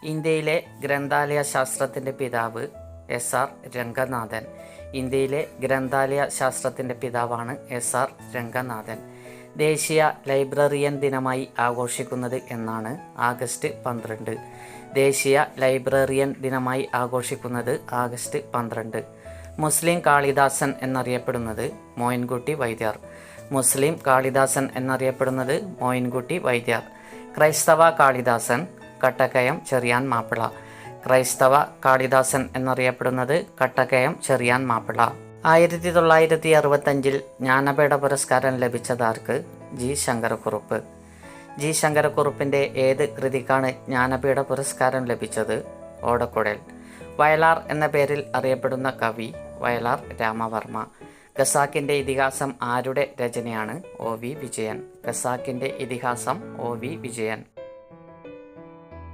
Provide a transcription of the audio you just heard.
ഇന്ത്യയിലെ ഗ്രന്ഥാലയ ശാസ്ത്രത്തിൻ്റെ പിതാവ് SR രംഗനാഥൻ. ഇന്ത്യയിലെ ഗ്രന്ഥാലയ ശാസ്ത്രത്തിൻ്റെ പിതാവാണ് SR രംഗനാഥൻ. ദേശീയ ലൈബ്രറിയൻ ദിനമായി ആഘോഷിക്കുന്നത് എന്നാണ്? ആഗസ്റ്റ് 12. ദേശീയ ലൈബ്രറിയൻ ദിനമായി ആഘോഷിക്കുന്നത് ആഗസ്റ്റ് 12. മുസ്ലിം കാളിദാസൻ എന്നറിയപ്പെടുന്നത് മോയിൻകുട്ടി വൈദ്യർ. മുസ്ലിം കാളിദാസൻ എന്നറിയപ്പെടുന്നത് മോയിൻകുട്ടി വൈദ്യർ. ക്രൈസ്തവ കാളിദാസൻ കട്ടക്കയം ചെറിയാൻ മാപ്പിള. ക്രൈസ്തവ കാളിദാസൻ എന്നറിയപ്പെടുന്നത് കട്ടക്കയം ചെറിയാൻ മാപ്പിള. 1965 ജ്ഞാനപീഠ പുരസ്കാരം ലഭിച്ചതാർക്ക്? ജി ശങ്കരക്കുറുപ്പ്. ജി ശങ്കരക്കുറുപ്പിൻ്റെ ഏത് കൃതിക്കാണ് ജ്ഞാനപീഠ പുരസ്കാരം ലഭിച്ചത്? ഓടക്കുഴൽ. വയലാർ എന്ന പേരിൽ അറിയപ്പെടുന്ന കവി വയലാർ രാമവർമ്മ. ഖസാക്കിൻ്റെ ഇതിഹാസം ആരുടെ രചനയാണ്? OV വിജയൻ. ഖസാക്കിൻ്റെ ഇതിഹാസം OV വിജയൻ.